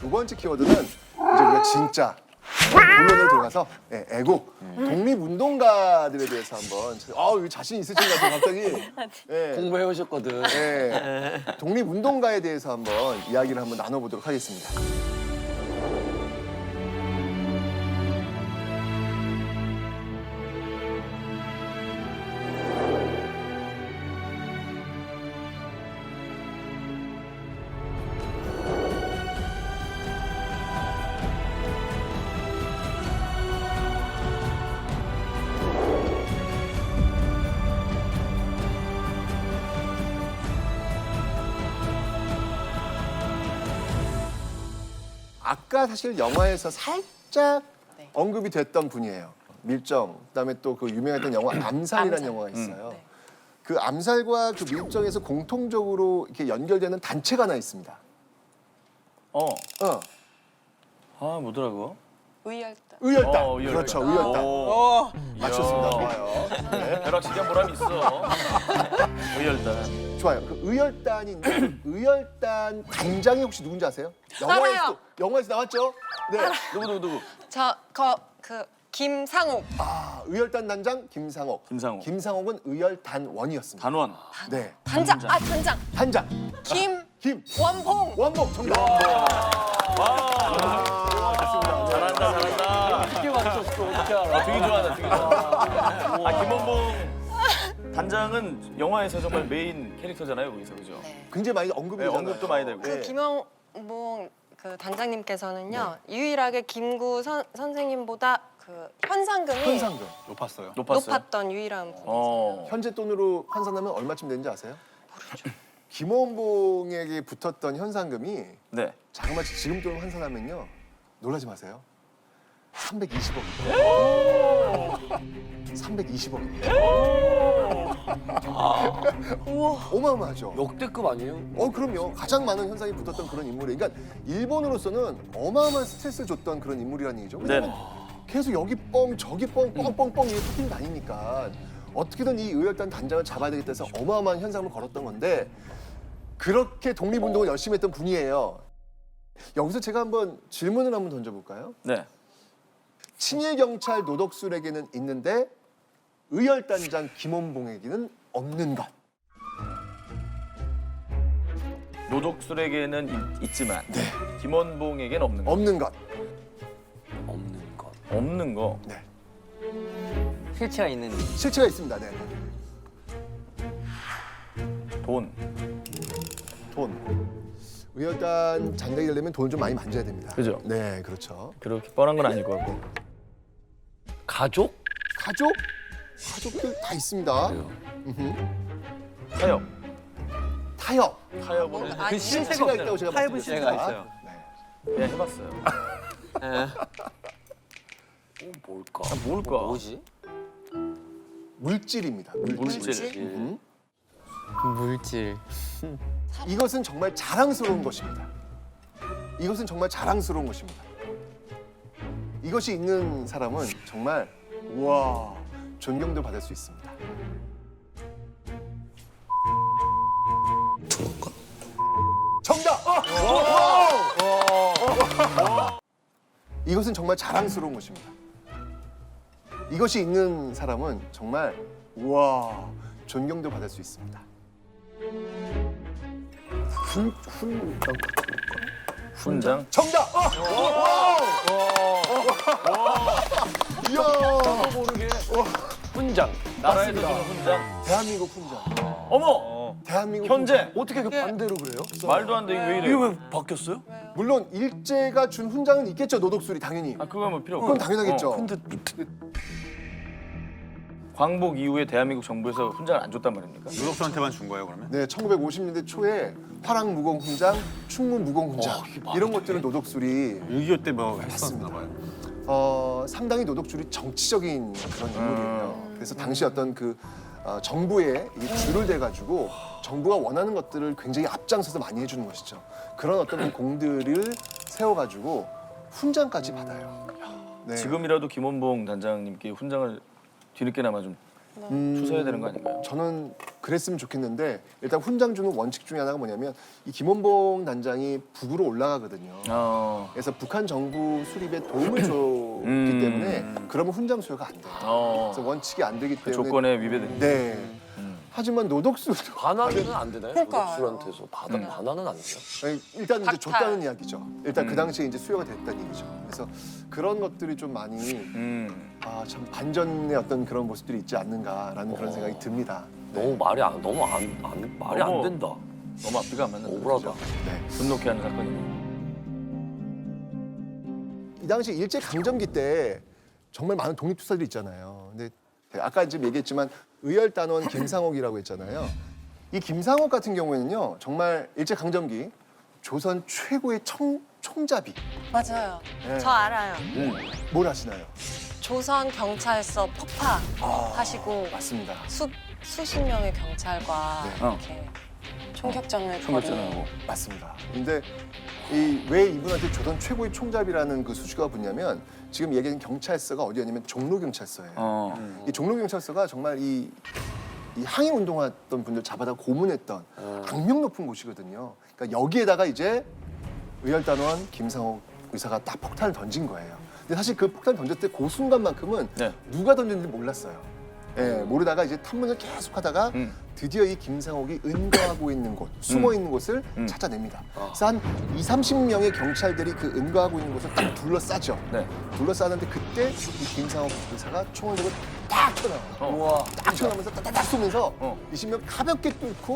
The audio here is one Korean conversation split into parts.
두 번째 키워드는 이제 우리가 진짜 본론으로 들어가서 애국 독립운동가들에 대해서 한번 이거 자신 있으신 것 같아요 갑자기. 공부해 오셨거든. 독립운동가에 대해서 한번 이야기를 한번 나눠보도록 하겠습니다. 아까 사실 영화에서 살짝 언급이 됐던 분이에요. 밀정, 그다음에 또 그 유명했던 영화 암살이라는 영화가 있어요. 그 암살과 그 밀정에서 공통적으로 이렇게 연결되는 단체가 하나 있습니다. 아 뭐더라고? 의열단. 의열단. 의열단. 그렇죠, 의열단. 맞췄습니다. 좋아요. 벼락치기한 보람이 있어. 의열단. 좋아요. 그 의열단인데 의열단 단장이 혹시 누군지 아세요? 알아요. 영화에서 나왔죠? 네. 누구? 김상욱. 의열단 단장 김상옥. 김상옥은 의열단원이었습니다. 단원. 네. 단장. 단장. 원봉. 원복 정답. 잘한다. 어떻게 맞췄어? 어떻게 알아? 되게 좋아한다. 김원봉 단장은 영화에서 정말 메인 캐릭터잖아요, 거기서 그죠? 굉장히 많이 언급이 네, 되잖아요. 언급도 많이 되고. 그 김원봉 그 단장님께서는요 유일하게 김구 선생님보다 그 현상금이 현상금. 높았어요. 높았던 유일한 분. 현재 돈으로 환산하면 얼마쯤 되는지 아세요? 모르죠. 김원봉에게 붙었던 현상금이 네. 자그마치 지금 돈으로 환산하면요. 놀라지 마세요. 320억입니다. 320억입니다. 어마어마하죠. 역대급 아니에요? 그럼요. 가장 많은 현상이 붙었던 그런 인물이에요. 그러니까 일본으로서는 어마어마한 스트레스를 줬던 그런 인물이라는 얘기죠. 왜냐면 계속 여기 뻥 저기 뻥뻥뻥뻥 이게 터뜨린 거 아니니까 어떻게든 이 의열단 단장을 잡아야 되겠다 해서 어마어마한 현상을 걸었던 건데 그렇게 독립운동을 열심히 했던 분이에요. 여기서 제가 한번 질문을 한번 던져볼까요? 네. 친일 경찰 노덕술에게는 있는데 의열단장 김원봉에게는 없는 것. 노덕술에게는 있지만 김원봉에게는 없는 거. 없는 것. 없는 것. 없는 거. 네. 실체가 있는. 실체가 있습니다. 네. 돈. 돈. 의열단 장작이 되려면 돈을 좀 많이 만져야 됩니다. 그죠? 네, 그렇죠. 그렇게 뻔한 건 아닐 것 같고. 가족? 가족들 다 있습니다. 타협. 타협. 타협은 아니, 실체가 있다고 제가 타협은 말씀드렸습니다. 실체가 있어요. 네. 그냥 해봤어요. 뭘까? 뭘까? 뭐지? 물질입니다. 물질. 물질. 이것은 정말 자랑스러운 것입니다. 이것은 정말 자랑스러운 것입니다. 이것이 있는 사람은 정말 우와 존경도 받을 수 있습니다. 정답! 이것은 정말 자랑스러운 것입니다. 이것이 있는 사람은 정말 우와 존경도 받을 수 있습니다. 훈장. 정답! 이야! 모르게. 훈장. 나라에서 주는 훈장. 대한민국 훈장. 어머. 대한민국 현재. 훈장. 어떻게 그 반대로 그래요? 말도 안 돼. 이거 왜 이래? 왜 바뀌었어요? 물론 일제가 준 훈장은 있겠죠. 노덕술이 당연히. 그건 뭐 필요 없고. 그건 당연하겠죠. 근데 광복 이후에 대한민국 정부에서 훈장을 안 줬단 말입니까? 노덕수한테만 준 거예요, 그러면? 네, 1950년대 초에 화랑무공 훈장, 충무무공 훈장 이런 것들을 노덕술이 6.25 때 뭐 했었나 봐요. 상당히 노덕술이 정치적인 그런 인물이에요. 그래서 당시 어떤 그 정부에 이 줄을 대가지고 정부가 원하는 것들을 굉장히 앞장서서 많이 해주는 것이죠. 그런 어떤 공들을 세워가지고 훈장까지 받아요. 네. 지금이라도 김원봉 단장님께 훈장을 뒤늦게나마 좀 주셔야 되는 거 아닌가요? 저는 그랬으면 좋겠는데 일단 훈장 주는 원칙 중에 하나가 뭐냐면 이 김원봉 단장이 북으로 올라가거든요. 그래서 북한 정부 수립에 도움을 줬기 때문에 그러면 훈장 수여가 안 돼요. 그래서 원칙이 안 되기 그 때문에 조건에 위배되니. 네. 하지만 노덕수도 반환은 안 되나요? 그러니까요. 노덕술한테서 반환은 안 돼요? 아니, 일단 이제 박탈. 줬다는 이야기죠. 일단 그 당시에 이제 수여가 됐다는 얘기죠. 그래서 그런 것들이 좀 많이 참 반전의 어떤 그런 모습들이 있지 않는가라는 그런 생각이 듭니다. 너무 말이 안 된다. 너무 앞뒤가 안 맞는 억울하다. 거죠. 네. 분노케 하는 사건이네. 이 당시 일제 강점기 때 정말 많은 독립투사들이 있잖아요. 근데 아까 지금 얘기했지만 의열단원 김상옥이라고 했잖아요. 이 김상옥 같은 경우에는요, 정말 일제 강점기 조선 최고의 총잡이. 맞아요. 네. 저 알아요. 뭘 하시나요? 조선 경찰서 폭파 하시고 맞습니다. 수십 명의 경찰과 네. 이렇게 총격전을 총격전하고. 맞습니다. 근데 왜 이분한테 조선 최고의 총잡이라는 그 수식어가 붙냐면 지금 얘기하는 경찰서가 어디였냐면 종로경찰서예요. 이 종로경찰서가 정말 이 항일 운동했던 분들 잡아다 고문했던 악명 높은 곳이거든요. 그러니까 여기에다가 이제 의열단원 김상옥 의사가 딱 폭탄을 던진 거예요. 근데 사실 그 폭탄을 던졌을 때 그 순간만큼은 네. 누가 던졌는지 몰랐어요. 예, 모르다가 이제 탐문을 계속하다가 드디어 이 김상옥이 은거하고 있는 곳, 숨어 있는 곳을 찾아냅니다. 그래서 한 20-30명의 경찰들이 그 은거하고 있는 곳을 딱 둘러싸죠. 네. 둘러싸는데 그때 이 김상옥 의사가 총을 들고 딱 튀어나와요. 딱 튀어나오면서 따닥 쏘면서 20명 가볍게 뚫고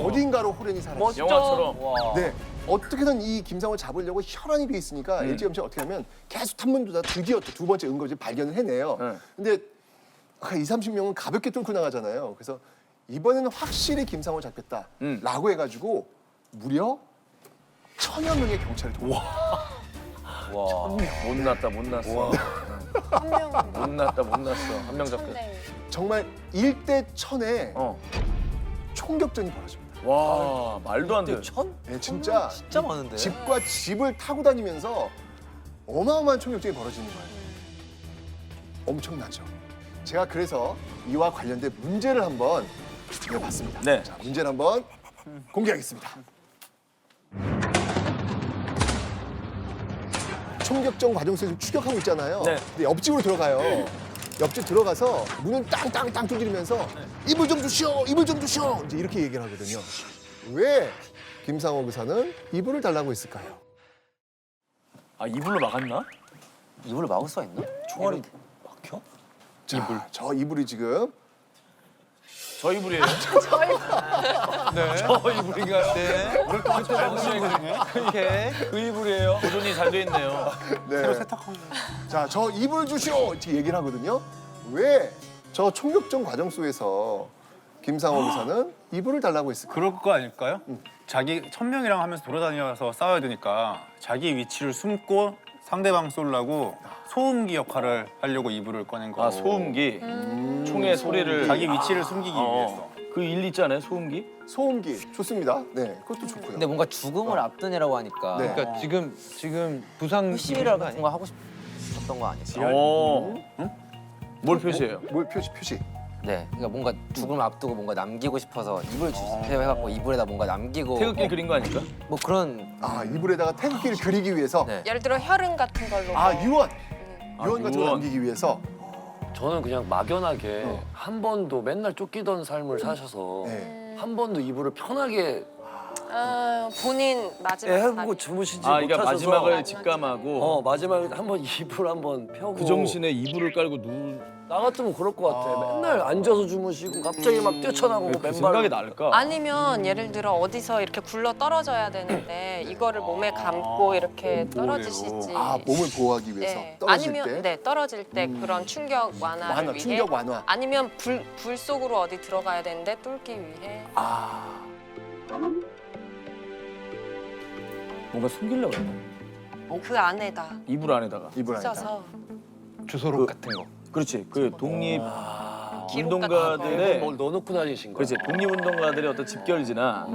어딘가로 호련히 사라지죠. 영화처럼. 네. 어떻게든 이 김상옥을 잡으려고 혈안이 돼 있으니까 일제감찰 어떻게 하면 계속 탐문두다 드디어 또 두 번째 은거지를 발견을 해내요. 네. 근데 20-30명은 가볍게 뚫고 나가잖아요. 그래서 이번에는 확실히 김상옥을 잡겠다라고 해가지고 무려 1000여 명의 경찰을 동원. 못 났다, 못 났어. 한 명은 못 났다, 못 났어. 한 명 잡겠다. 정말 1대 1000의 어. 총격전이 벌어집니다. 와, 말도 안 돼. 네, 진짜 많은데. 집과 집을 타고 다니면서 어마어마한 총격전이 벌어지는 거예요. 엄청나죠. 제가 그래서 이와 관련된 문제를 한번 내봤습니다. 네. 자, 문제를 한번 공개하겠습니다. 총격전 과정에서 지금 추격하고 있잖아요. 네. 근데 옆집으로 들어가요. 옆집 들어가서 문을 땅땅땅 두드리면서 이불 좀 주시오, 이불 좀 주시오. 이제 이렇게 얘기를 하거든요. 왜 김상옥 의사는 이불을 달라고 했을까요? 아, 이불로 막았나? 이불을 막을 수가 있나? 총알이 막혀? 자, 저 이불이 지금 저 이불이에요. 저 이불인가요? 네. 이렇게 그 이불이에요. 보존이 잘 돼 있네요. 네. 자, 저 이불 주시오 이렇게 얘기를 하거든요. 왜 저 총격전 과정 속에서 김상옥 의사는 이불을 달라고 했을까요? 그럴 거 아닐까요? 자기 1000명이랑 하면서 돌아다니면서 싸워야 되니까 자기 위치를 숨고 상대방 쏘려고 소음기 역할을 하려고 이불을 꺼낸 거고. 아, 소음기. 총의 소리를. 자기 위치를 숨기기 위해서. 그 일리 있지 않아요, 소음기? 소음기 좋습니다. 네, 그것도 좋고요. 근데 뭔가 죽음을 앞둔 애라고 하니까 네. 그러니까 지금 부상 시위를 같은 거 하고 싶었던 거 아닐까? 뭘 표시해요? 뭘 표시. 네, 그러니까 뭔가 죽음을 앞두고 뭔가 남기고 싶어서 이불 주세요 해갖고 이불에다 뭔가 남기고 태극기 그린 거 아닐까? 뭐 그런 아, 이불에다가 태극기를 그리기 위해서. 네. 예를 들어 혈흔 같은 걸로 아, 뭐 유언. 아, 유언 같은 걸 유언. 남기기 위해서. 저는 그냥 막연하게 한 번도 맨날 쫓기던 삶을 사셔서 네. 한 번도 이불을 편하게 본인 마지막 해보고 밤이. 주무시지 아, 그러니까 못하셔서 마지막을 직감하고 마지막에 한번 이불 한번 펴고 그 정신에 이불을 깔고 나 같으면 그럴 것 같아. 맨날 앉아서 주무시고 갑자기 막 뛰쳐나가고 그 맨발 생각이 날까? 아니면 예를 들어 어디서 이렇게 굴러 떨어져야 되는데 이거를 몸에 감고 이렇게 떨어지실지. 아, 몸을 보호하기 위해서 네. 떨어질 아니면 때. 네, 떨어질 때 그런 충격 완화를 완화, 위해. 충격 완화. 아니면 불 속으로 어디 들어가야 되는데 뚫기 위해. 뭔가 숨기려고 그래. 그 안에다 이불 안에다가. 이불 안에다. 찢어서 주소록 같은 거. 그렇지. 그 독립 기록 운동가들의 뭘 넣어놓고 다니신 거야. 그렇지. 독립운동가들의 어떤 집결지나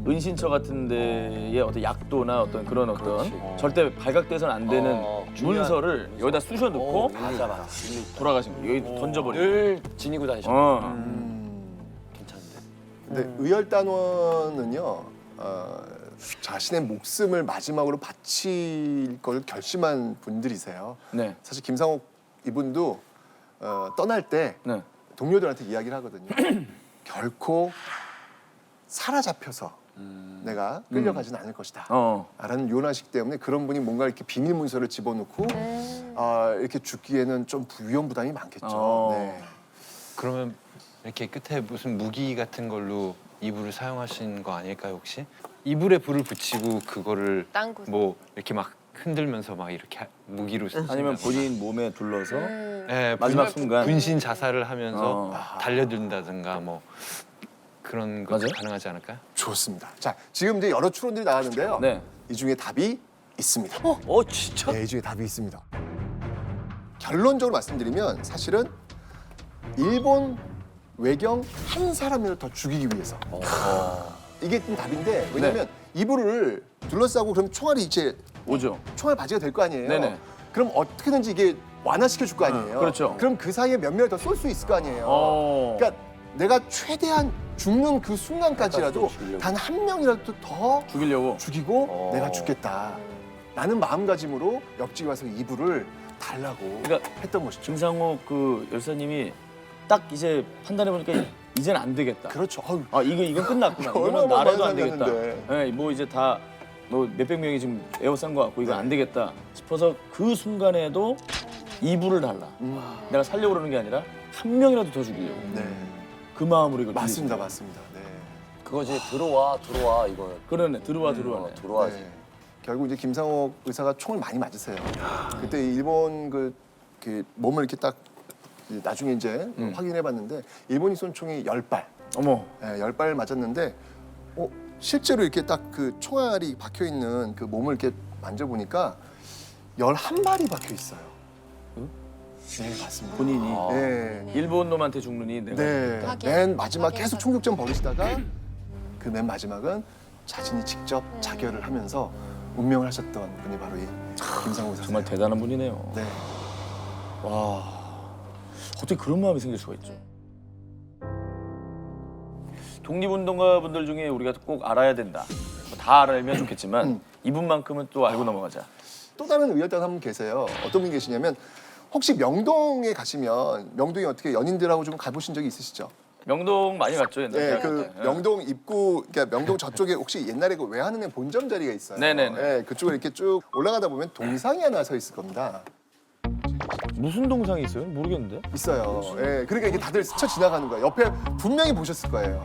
은신처 같은 데의 어떤 약도나 어떤 그런 어떤 절대 발각돼서는 안 되는 문서를 여기다 쑤셔 넣고 맞아. 돌아가신 거예요. 여기 던져버리고. 늘 지니고 다니셨고. 어. 괜찮은데. 근데 의열단원은요 자신의 목숨을 마지막으로 바칠 걸 결심한 분들이세요. 네. 사실 김상옥 이분도 떠날 때 네. 동료들한테 이야기를 하거든요. 결코 사로잡혀서 내가 끌려가진 않을 것이다. 라는 요나식 때문에 그런 분이 뭔가 이렇게 비밀 문서를 집어넣고 이렇게 죽기에는 좀 위험 부담이 많겠죠. 네. 그러면 이렇게 끝에 무슨 무기 같은 걸로 이불을 사용하신 거 아닐까요 혹시? 이불에 불을 붙이고 그거를 딴 곳. 뭐 이렇게 막 흔들면서 막 이렇게 무기로 쓰신다거나. 아니면 본인 몸에 둘러서 네, 마지막 순간 분신 자살을 하면서 어. 달려든다든가 뭐 그런 거 맞아요? 가능하지 않을까요? 좋습니다. 자, 지금 이제 여러 추론들이 나왔는데요. 네. 이 중에 답이 있습니다. 진짜? 네, 이 중에 답이 있습니다. 결론적으로 말씀드리면 사실은 일본 외경 한 사람이라도 더 죽이기 위해서. 이게 좀 답인데 왜냐면 이불을 둘러싸고 그럼 총알이 이제 오죠. 총알 바지가 될 거 아니에요. 네네. 그럼 어떻게든지 이게 완화시켜 줄 거 아니에요. 그렇죠. 그럼 그 사이에 몇 명을 더 쏠 수 있을 거 아니에요. 그러니까 내가 최대한 죽는 그 순간까지라도 단 한 명이라도 더 죽이려고. 죽이고 내가 죽겠다. 라는 마음가짐으로 옆집에 와서 이불을 달라고 그러니까 했던 것이죠. 김상옥 그 열사님이 딱 이제 판단해 보니까 이제는 안 되겠다. 그렇죠. 어휴, 아 이건 끝났구나. 이거는 얼마나 나라도 많이 안 되겠다. 살렸는데. 네, 뭐 이제 다 뭐 몇백 명이 지금 에워싼 것 같고 이거 안 되겠다 싶어서 그 순간에도 이불을 달라. 내가 살려고 그러는 게 아니라 한 명이라도 더 죽이려고. 네. 그 마음으로 이걸 맞습니다. 빌리신 맞습니다. 네. 그거지 들어와 이거. 거예요. 그러네. 들어와네. 들어와지. 네. 결국 이제 김상옥 의사가 총을 많이 맞으세요. 그때 일본 그 몸을 이렇게 딱 나중에 이제 확인해봤는데 일본이 쏜 총이 10발. 어머. 네, 10발 맞았는데 실제로 이렇게 딱 그 총알이 박혀 있는 그 몸을 이렇게 만져보니까 11발이 박혀 있어요. 네, 맞습니다. 본인이 네. 일본 놈한테 죽느니 내가 네. 하긴. 맨 마지막 하긴 계속 총격전 벌이시다가 그 맨 마지막은 자신이 직접 자결을 하면서 운명을 하셨던 분이 바로 이 김상옥 의사. 정말 대단한 분이네요. 네. 와. 어떻게 그런 마음이 생길 수가 있죠? 독립운동가 분들 중에 우리가 꼭 알아야 된다. 뭐다 알면 좋겠지만 이분만큼은 또 알고 넘어가자. 또 다른 의열단 한 분 계세요. 어떤 분이 계시냐면 혹시 명동에 가시면 명동에 어떻게 연인들하고 좀 가보신 적이 있으시죠? 명동 많이 갔죠 옛날에. 네, 그 명동 입구, 그러니까 명동 저쪽에 혹시 옛날에 그 외환은행 본점 자리가 있어요. 네네네. 네, 그쪽을 이렇게 쭉 올라가다 보면 동상이 하나 서 있을 겁니다. 무슨 동상이 있어요? 모르겠는데. 있어요. 예, 그러니까 이게 다들 스쳐 지나가는 거예요. 옆에 분명히 보셨을 거예요.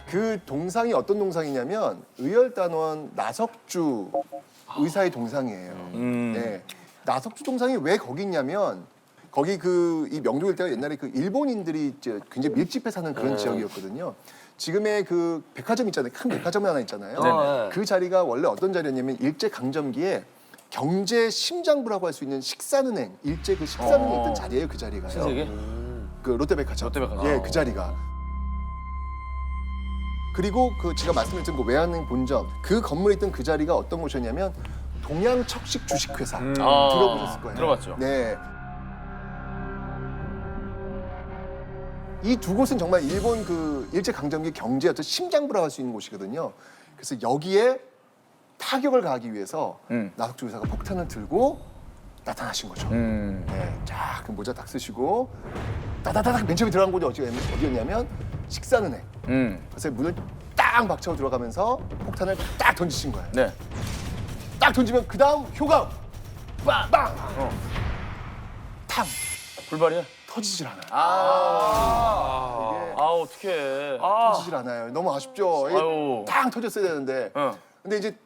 그 동상이 어떤 동상이냐면 의열단원 나석주 의사의 동상이에요. 네. 나석주 동상이 왜 거기 있냐면 거기 이 명동 일대가 옛날에 그 일본인들이 이제 굉장히 밀집해 사는 그런 지역이었거든요. 지금의 그 백화점 있잖아요. 큰 백화점 하나 있잖아요. 네네. 그 자리가 원래 어떤 자리였냐면 일제 강점기에 경제 심장부라고 할 수 있는 식산은행, 일제 그 식산은행이 있던 자리예요. 그 자리가요. 신세계? 그 롯데백화점. 롯데백화점. 예, 그 자리가. 그리고 그 제가 말씀드렸던 그 외환은행 본점, 그 건물에 있던 그 자리가 어떤 곳이었냐면 동양척식 주식회사 들어보셨을 거예요. 들어봤죠. 네. 이 두 곳은 정말 일본 그 일제 강점기 경제의 어떤 심장부라고 할 수 있는 곳이거든요. 그래서 여기에 타격을 가하기 위해서 나석주 의사가 폭탄을 들고 나타나신 거죠. 네, 자, 그 모자 딱 쓰시고 따다다닥 맨 처음에 들어간 곳이 어디였냐면 식산은행. 그래서 문을 딱 막차고 들어가면서 폭탄을 딱 던지신 거예요. 네. 딱 던지면 그 다음 효감 빵! 탕! 불발이야? 터지질 않아요. 어떡해. 터지질 않아요. 너무 아쉽죠. 이게 아유. 탕 터졌어야 되는데. 근데 이제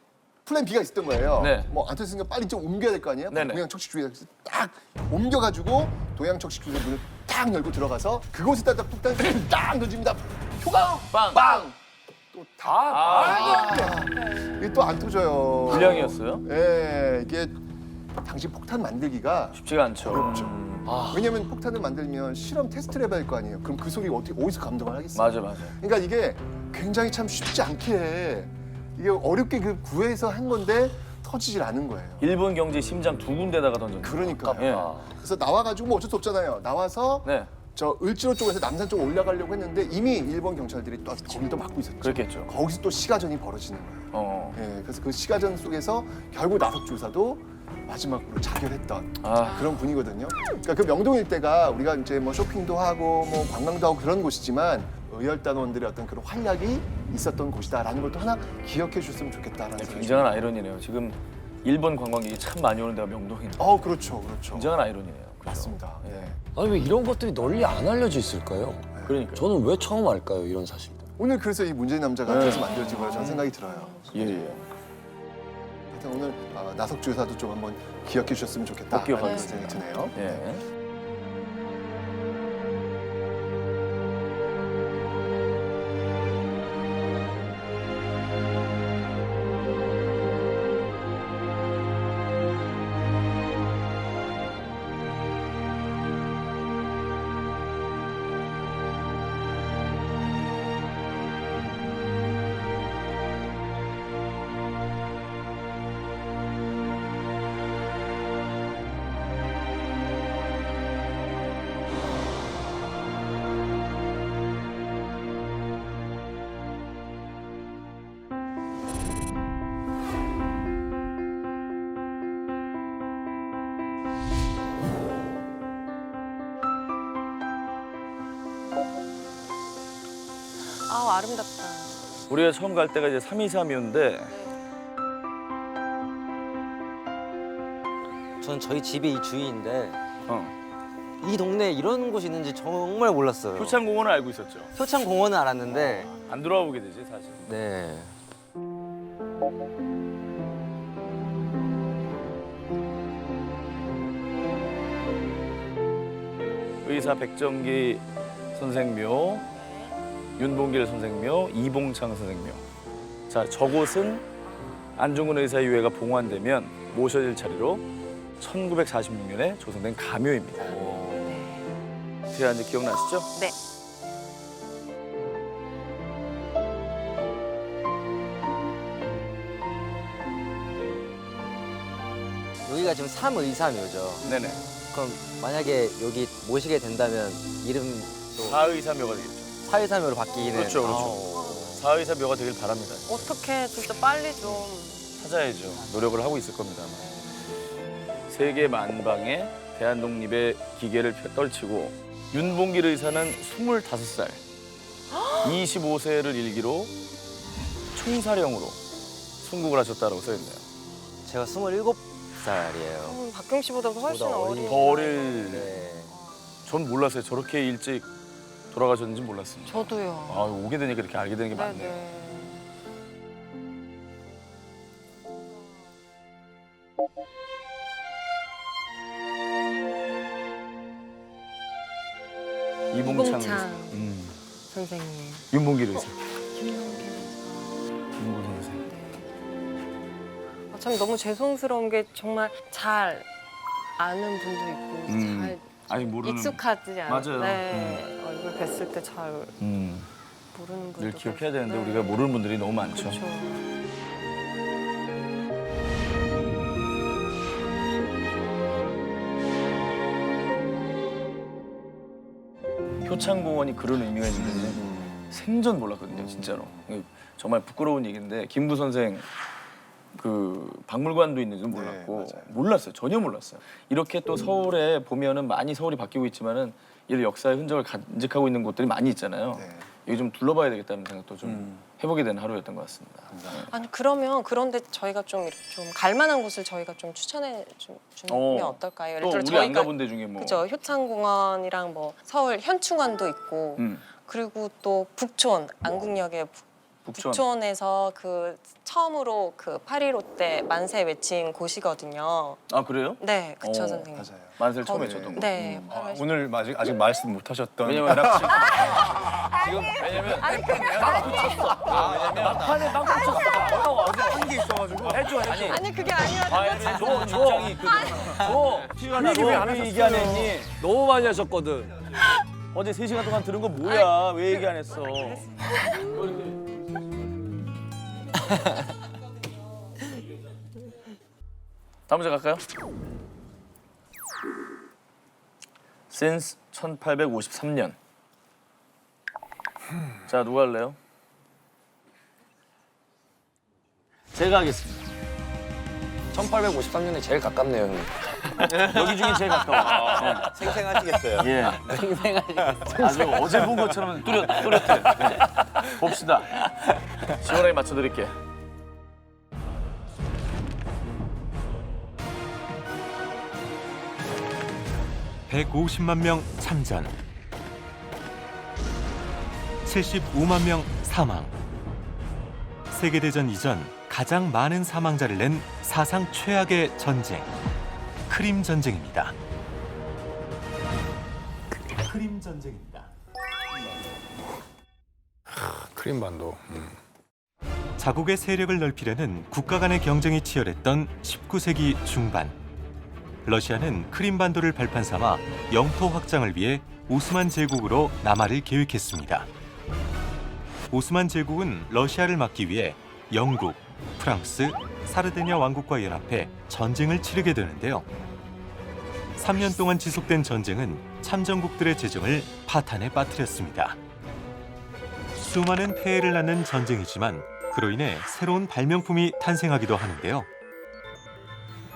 플랜 B가 있었던 거예요. 네. 뭐 안 터졌으니까 빨리 좀 옮겨야 될 거 아니에요? 네네. 동양척식주의에서 딱 옮겨가지고 동양척식주의 문을 딱 열고 들어가서 그곳에다 폭탄 딱 던집니다. 효감! 빵! 빵! 또 이게 또 안 터져요. 불량이었어요? 예, 이게 당시 폭탄 만들기가 쉽지가 않죠. 어렵죠. 왜냐하면 폭탄을 만들면 실험 테스트를 해봐야 할 거 아니에요. 그럼 그 소리 어디서 감당을 하겠어요? 맞아. 그러니까 이게 굉장히 참 쉽지 않게 이게 어렵게 그 구해서 한 건데 터지질 않은 거예요. 일본 경제 심장 두 군데다가 던졌네. 그러니까요. 예. 그래서 나와가지고 뭐 어쩔 수 없잖아요. 나와서 네, 저 을지로 쪽에서 남산 쪽 올라가려고 했는데 이미 일본 경찰들이 또 거기도 막고 있었죠. 그렇겠죠. 거기서 또 시가전이 벌어지는 거예요. 어. 그래서 그 시가전 속에서 결국 나석 조사도 마지막으로 자결했던 그런 분이거든요. 그러니까 그 명동 일대가 우리가 이제 뭐 쇼핑도 하고 뭐 관광도 하고 그런 곳이지만 의열단원들의 어떤 그런 활약이 있었던 곳이다라는 것도 하나 기억해 주셨으면 좋겠다라는 생각이 굉장한 아이러니네요. 지금 일본 관광객이 참 많이 오는 데가 명동인데. 그렇죠. 굉장한 아이러니네요. 그죠? 맞습니다. 예. 아니 왜 이런 것들이 널리 안 알려져 있을까요? 그러니까. 저는 왜 처음 알까요, 이런 사실들? 오늘 그래서 이 문재인 남자가 그래서 만들어진 거라 저는 생각이 들어요. 예. 하여튼 오늘 나석 주사도 좀 한번 기억해 주셨으면 좋겠다. 꼭 기억하겠습니다. 생각이 드네요. 예. 아우 아름답다. 우리가 처음 갈 때가 이제 323이었는데 저는 저희 집이 이 주위인데 어. 이 동네에 이런 곳이 있는지 정말 몰랐어요. 효창공원을 알고 있었죠. 효창공원은 알았는데 안 돌아와 보게 되지 사실. 네. 의사 백정기 선생묘, 윤봉길 선생묘, 이봉창 선생묘. 자, 저곳은 안중근 의사의 유해가 봉환되면 모셔질 자리로 1946년에 조성된 가묘입니다. 제가 이제 기억나시죠? 네. 여기가 지금 삼의사묘죠. 네네. 그럼 만약에 여기 모시게 된다면 이름도 사의사묘가 되겠죠. 사의사묘로 바뀌는. 그렇죠, 그렇죠. 아우. 사의사묘가 되길 바랍니다. 어떻게 진짜 빨리 좀. 찾아야죠. 노력을 하고 있을 겁니다. 아마. 세계 만방에 대한독립의 기계를 떨치고 윤봉길 의사는 25살, 25세를 일기로 총사령으로 순국을 하셨다고 써있네요. 제가 27살이에요. 박경 씨보다도 훨씬 보다 어린. 더 어릴. 네. 전 몰랐어요. 저렇게 일찍 돌아가셨는지 몰랐습니다. 저도요. 아, 오게 되니까 이렇게 알게 되는 게 많네요. 네네. 이봉창 이봉창. 의사. 선생님. 윤봉길 의사. 김영길. 윤봉길 선생. 아, 참 너무 죄송스러운 게 정말 잘 아는 분도 있고 잘 아직 모르는. 익숙하지 않아요. 맞아요. 네. 얼굴 뵀을 때 잘 모르는 분도 늘 기억해야 되는데 네. 우리가 모르는 분들이 너무 많죠. 그렇죠. 효창공원이 그런 의미가 있는지 생전 몰랐거든요, 진짜로. 정말 부끄러운 얘기인데 김부 선생 그 박물관도 있는지는 몰랐고 맞아요. 몰랐어요, 전혀 몰랐어요. 이렇게 또 서울에 보면은 많이 서울이 바뀌고 있지만은 이런 역사의 흔적을 간직하고 있는 곳들이 많이 있잖아요. 네. 여기 좀 둘러봐야 되겠다는 생각도 좀 해보게 된 하루였던 것 같습니다. 아니 그러면 그런데 저희가 좀 갈만한 곳을 저희가 좀 추천해 주면 어떨까요? 또 우리 안 가본 데 중에 뭐 그죠 효창공원이랑 뭐 서울 현충원도 있고 그리고 또 북촌 안국역에 북촌. 북촌에서 그 처음으로 그 8.15 때 만세 외친 곳이거든요. 아 그래요? 네, 그쵸 어, 선생님. 맞아요. 만세를 처음 거기- 외쳤던 거. 네. 오늘 아직 말씀 못 하셨던 왜냐면 지금 왜냐면 한게 있어가지고 많아가지고. 해줘. 아니 그게 아니라 피가 왜 얘기 안 했니? 너무 많이 하셨거든. 어제 3시간 동안 들은 거 뭐야? 왜 얘기 안 했어? 다음 문제 갈까요? Since 1853년. 자, 누가 할래요? 제가 하겠습니다. 1853년에 제일 가깝네요, 형님. 여기 중에 제일 가까워. 생생하시겠어요. 예. 아주 어제 본 것처럼 뚜렷해. 네. 봅시다. 시원하게 맞춰드릴게. (150만 명) 참전, 75만 명 사망. 세계대전 이전 가장 많은 사망자를 낸 사상 최악의 전쟁, 크림 전쟁입니다. 크림 전쟁입니다. 크림반도. 자국의 세력을 넓히려는 국가 간의 경쟁이 치열했던 19세기 중반, 러시아는 크림반도를 발판 삼아 영토 확장을 위해 오스만 제국으로 남하를 계획했습니다. 오스만 제국은 러시아를 막기 위해 영국, 프랑스, 사르디냐 왕국과 연합해 전쟁을 치르게 되는데요. 3년 동안 지속된 전쟁은 참전국들의 재정을 파탄에 빠뜨렸습니다. 수많은 폐해를 낳는 전쟁이지만 그로 인해 새로운 발명품이 탄생하기도 하는데요.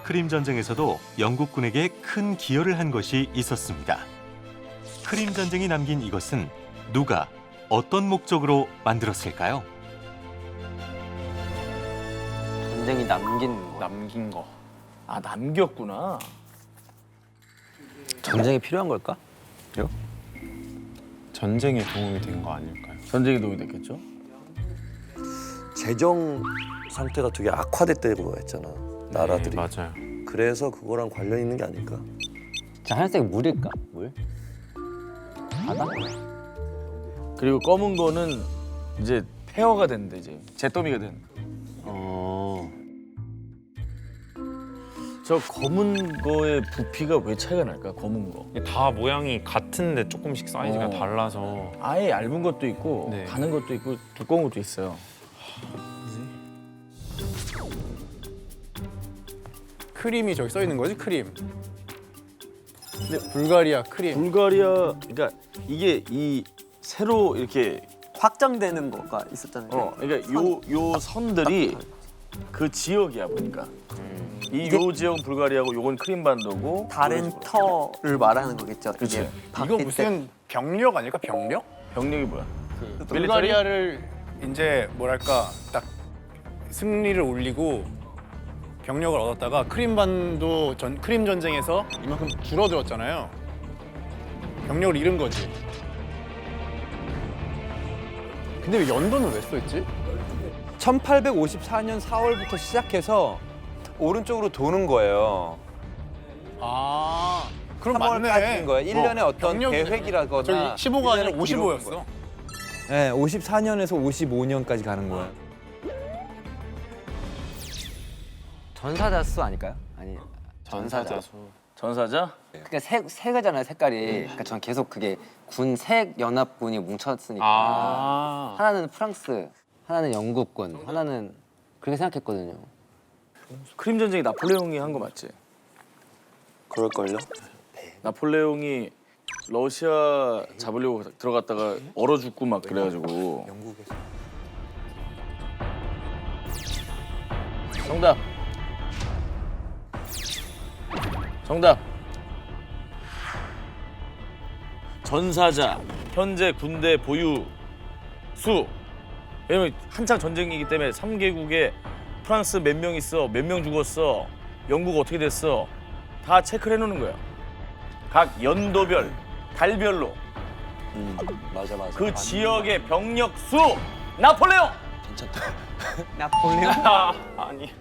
크림 전쟁에서도 영국군에게 큰 기여를 한 것이 있었습니다. 크림 전쟁이 남긴 이것은 누가 어떤 목적으로 만들었을까요? 전쟁이 남긴 거. 아, 남겼구나. 전쟁이 필요한 걸까? 전쟁에 도움이 된 거 아닐까요? 전쟁이 도움이 됐겠죠? 재정 상태가 되게 악화됐다고 했잖아, 나라들이. 네, 맞아요. 그래서 그거랑 관련 있는 게 아닐까? 자, 하얀색 물일까? 물? 바다? 그리고 검은 거는 이제 폐허가 됐는데 이제 잿더미가 된. 저 검은 거의 부피가 왜 차이가 날까? 검은 거. 다 모양이 같은데 조금씩 사이즈가 달라서. 아예 얇은 것도 있고 네. 가는 것도 있고 두꺼운 것도 있어요. 크림이 저기 써 있는 거지, 크림. 근데 불가리아 크림. 불가리아, 그러니까 이게 이 새로 이렇게 확장되는 거가 있었잖아요. 그러니까 요 선들이 그 지역이야 보니까. 이 요 지역은 불가리아고 요건 크림반도고. 다른 터를 말하는 거겠죠. 그치. 이게 이거 바뀔 때. 무슨 병력 아닐까, 병력? 병력이 뭐야? 불가리아를 이제 뭐랄까 딱 승리를 올리고 병력을 얻었다가 크림반도 크림 전쟁에서 이만큼 줄어들었잖아요. 병력을 잃은 거지. 근데 왜 연도는 왜 써있지? 1854년 4월부터 시작해서 오른쪽으로 도는 거예요. 아, 그럼 3월까지인 맞네. 거예요. 1년에 어떤 병력- 계획이라거나 저기 15가 아니라 1년의 기록인 55였어. 네, 54년에서 55년까지 가는 거예요. 전사자수 아닐까요? 아니, 전사자수. 전사자? 그러니까 색이잖아요, 색깔이. 그러니까 전 계속 그게 군 색 연합군이 뭉쳤으니까 아. 하나는 프랑스, 하나는 영국군, 하나는 그렇게 생각했거든요. 크림 전쟁이 나폴레옹이 한 거 맞지? 그럴걸요? 나폴레옹이 러시아 잡으려고 들어갔다가 얼어 죽고 막 그래가지고. 영국에서. 정답. 정답. 전사자, 현재 군대 보유 수. 왜냐면 한창 전쟁이기 때문에 3개국에 프랑스 몇 명 있어, 몇 명 죽었어, 영국 어떻게 됐어, 다 체크를 해놓는 거야. 각 연도별, 달별로 맞아. 그 지역의 병력 수. 나폴레옹. 괜찮다. 나폴레옹? 아니.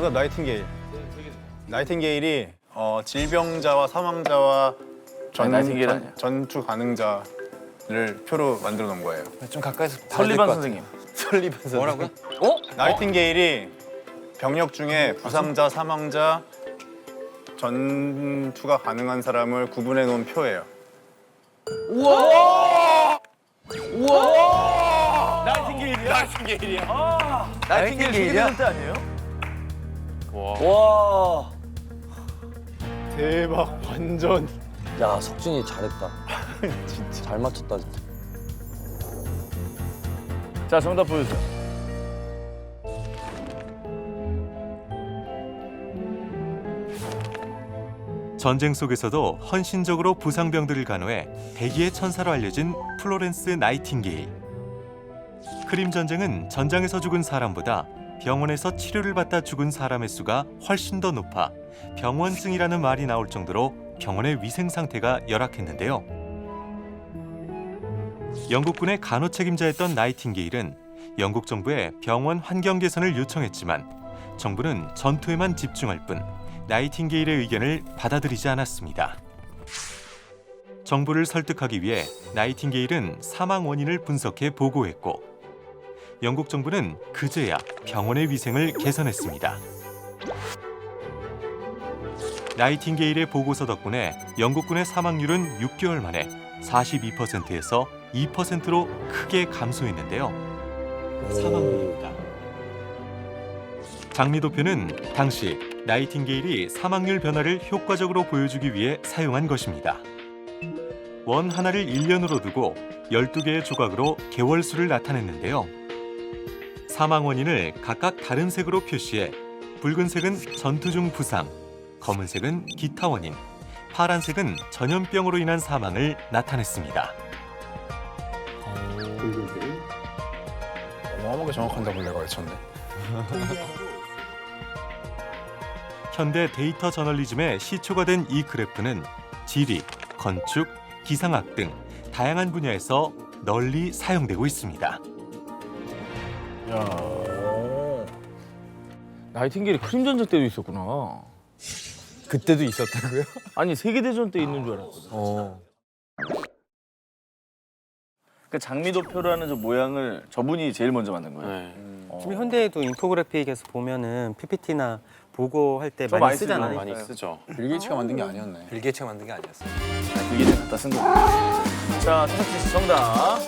정답 나이팅게일. 나이팅게일이 질병자와 사망자와 나이팅게일 아니야. 전투 가능자를 표로 만들어 놓은 거예요. 좀 가까이서 설리반 선생님. 설리반 선생님. 뭐라고요? 나이팅게일이 병력 중에 부상자, 사망자, 전투가 가능한 사람을 구분해 놓은 표예요. 나이팅게일이야? 아니에요? 와. 대박, 완전. 야 석진이 잘했다. 진짜 잘 맞췄다 진짜. 자, 정답 보여주세요. 전쟁 속에서도 헌신적으로 부상병들을 간호해 대기의 천사로 알려진 플로렌스 나이팅게일. 크림 전쟁은 전장에서 죽은 사람보다 병원에서 치료를 받다 죽은 사람의 수가 훨씬 더 높아 병원증이라는 말이 나올 정도로 병원의 위생 상태가 열악했는데요. 영국군의 간호 책임자였던 나이팅게일은 영국 정부에 병원 환경 개선을 요청했지만 정부는 전투에만 집중할 뿐 나이팅게일의 의견을 받아들이지 않았습니다. 정부를 설득하기 위해 나이팅게일은 사망 원인을 분석해 보고했고 영국 정부는 그제야 병원의 위생을 개선했습니다. 나이팅게일의 보고서 덕분에 영국군의 사망률은 6개월 만에 42%에서 2%로 크게 감소했는데요. 사망률입니다. 장미도표는 당시 나이팅게일이 사망률 변화를 효과적으로 보여주기 위해 사용한 것입니다. 원 하나를 1년으로 두고 12개의 조각으로 개월수를 나타냈는데요. 사망 원인을 각각 다른 색으로 표시해 붉은색은 전투 중 부상, 검은색은 기타 원인, 파란색은 전염병으로 인한 사망을 나타냈습니다. 어마어마하게 정확한 답을 내가 외쳤네. 현대 데이터 저널리즘의 시초가 된 이 그래프는 지리, 건축, 기상학 등 다양한 분야에서 널리 사용되고 있습니다. 나이팅게일이 크림 전쟁 때도 있었구나. 그때도 있었다고요? 아니, 세계대전 때 있는 줄 알았거든. 그 장미도표라는 저 모양을 저분이 제일 먼저 만든 거예요. 지금 현대에도 인포그래픽에서 보면은 PPT나 보고할 때 저 많이 쓰잖아요. 많이 쓰죠. 빌 게이츠가 만든 게 아니었네. 빌 게이츠가 만든 게 아니었어요. 이게 갖다 쓴 거고. 자, 태석진 씨 정답.